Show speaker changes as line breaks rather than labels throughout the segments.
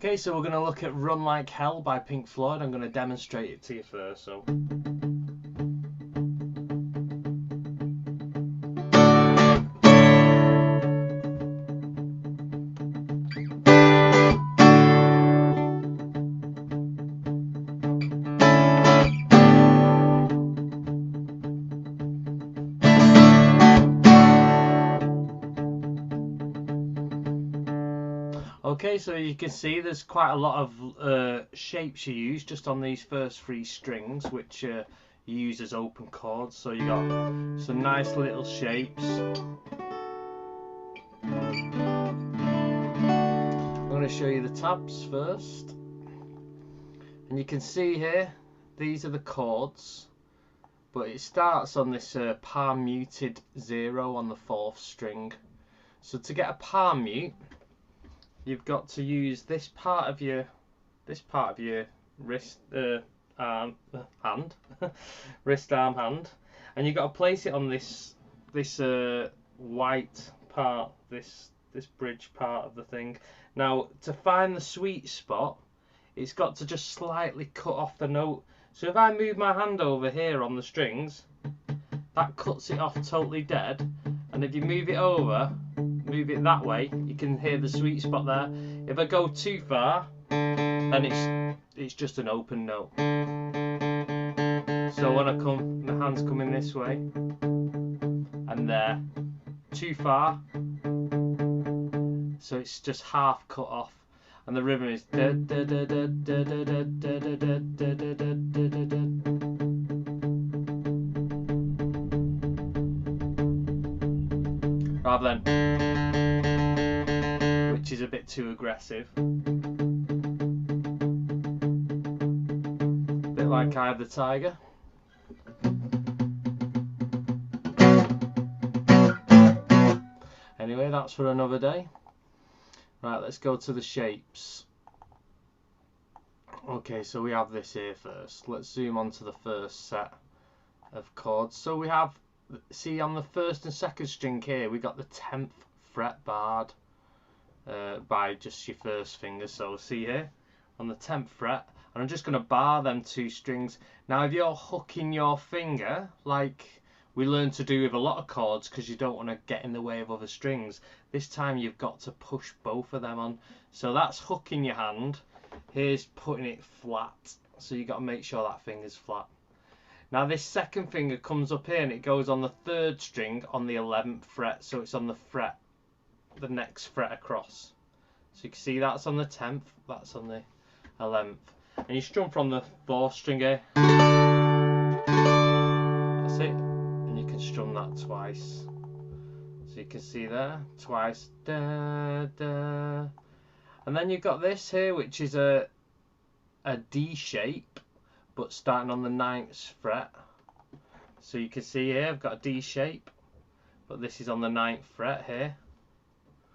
Okay, so we're going to look at Run Like Hell by Pink Floyd. I'm going to demonstrate it to you first. So. Okay, so you can see there's quite a lot of shapes you use just on these first three strings, which you use as open chords. So you got some nice little shapes. I'm going to show you the tabs first, and you can see here these are the chords, but it starts on this palm muted 0 on the 4th string. So to get a palm mute, you've got to use this part of your wrist arm hand wrist arm hand, and you've got to place it on this white part, this bridge part of the thing. Now to find the sweet spot, it's got to just slightly cut off the note. So if I move my hand over here on the strings, that cuts it off totally dead, and if you move it over, move it that way, you can hear the sweet spot there. If I go too far, then it's just an open note. So when I come, my hand's coming this way, and there, too far, so it's just half cut off, and the rhythm is da da da da da da da da da da da da da da. Rather than, which is a bit too aggressive. Bit like Eye of the Tiger. Anyway, that's for another day. Right, let's go to the shapes. Okay, so we have this here first. Let's zoom on to the first set of chords. So we have, see on the 1st and 2nd string here, we got the 10th fret barred by just your first finger. So see here on the 10th fret, and I'm just going to bar them 2 strings. Now if you're hooking your finger like we learn to do with a lot of chords, because you don't want to get in the way of other strings, this time you've got to push both of them on. So that's hooking your hand, here's putting it flat, so you've got to make sure that finger's flat. Now this second finger comes up here and it goes on the 3rd string on the 11th fret, so it's on the fret, the next fret across. So you can see that's on the 10th, that's on the 11th, and you strum from the 4th string here. That's it, and you can strum that twice. So you can see there, twice, da da, and then you've got this here, which is a D shape, but starting on the 9th fret. So you can see here I've got a D shape, but this is on the 9th fret here.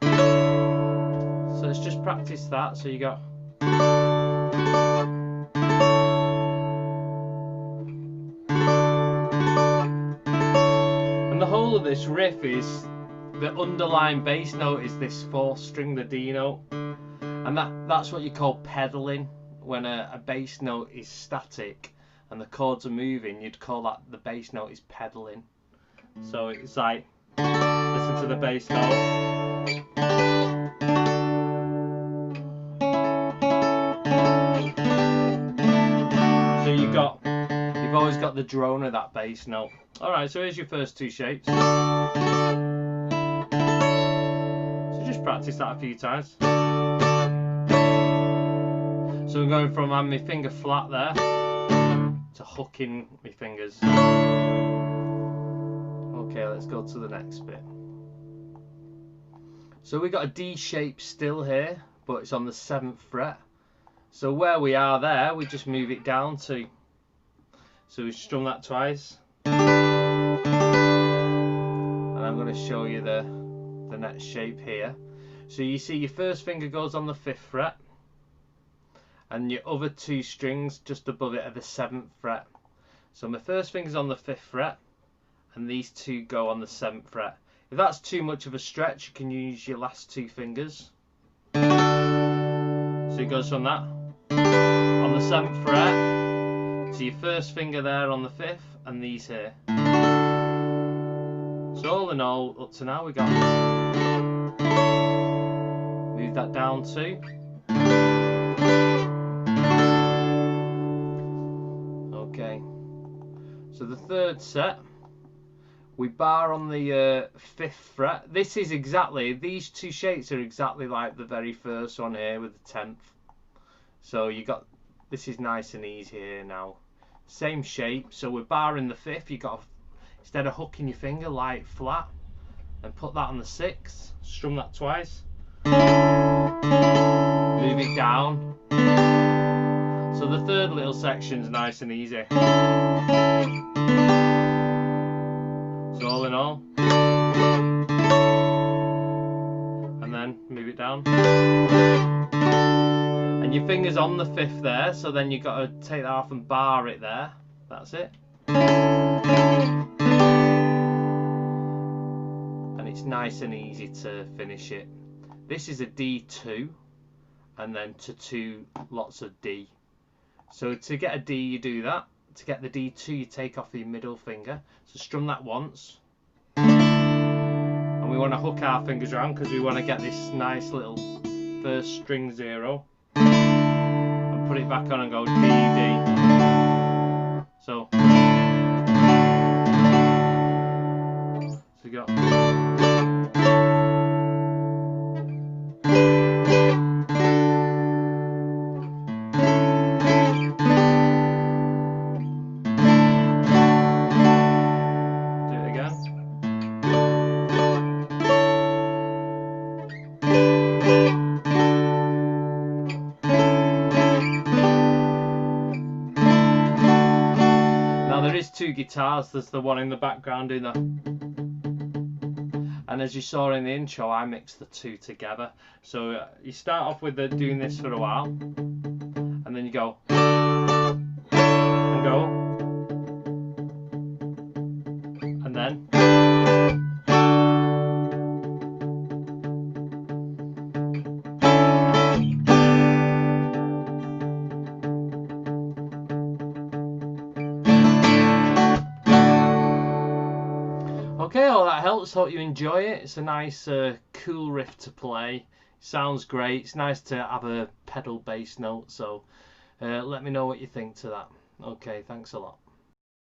So let's just practice that. So you got, and the whole of this riff is, the underlying bass note is this 4th string, the D note, and that's what you call pedaling. When a bass note is static and the chords are moving, you'd call that the bass note is pedaling. So it's like, listen to the bass note. So you've always got the drone of that bass note. Alright, so here's your first 2 shapes. So just practice that a few times. So I'm going from having my finger flat there to hooking my fingers. Okay, let's go to the next bit. So we got a D shape still here, but it's on the 7th fret. So where we are there, we just move it down to. So we strum that twice. And I'm going to show you the next shape here. So you see your first finger goes on the 5th fret, and your other 2 strings just above it are the 7th fret. So my first finger's on the 5th fret, and these 2 go on the 7th fret. If that's too much of a stretch, you can use your last 2 fingers. So it goes from that on the 7th fret to your first finger there on the 5th, and these here. So all in all, up to now we got, move that down to, okay. So the 3rd set, we bar on the 5th fret. This is exactly, these two shapes are exactly like the very first one here with the 10th. So you got, this is nice and easy here now. Same shape, so we're barring the 5th. You got to, instead of hooking your finger, lie it flat and put that on the 6th. Strum that twice. Move it down. So the 3rd little section's nice and easy. So all in all, and then move it down. And your finger's on the 5th there, so then you've got to take that off and bar it there. That's it. And it's nice and easy to finish it. This is a D2, and then to 2 lots of D. So to get a D you do that. To get the D2 you take off your middle finger. So strum that once. And we want to hook our fingers around because we want to get this nice little first string 0. And put it back on and go D, D. So you got. There is 2 guitars. There's the one in the background doing that, and as you saw in the intro, I mixed the 2 together. So you start off with doing this for a while, and then you go and go, and then okay, well that helps. Hope you enjoy it. It's a nice cool riff to play. Sounds great. It's nice to have a pedal bass note, so let me know what you think to that. Okay, thanks a lot.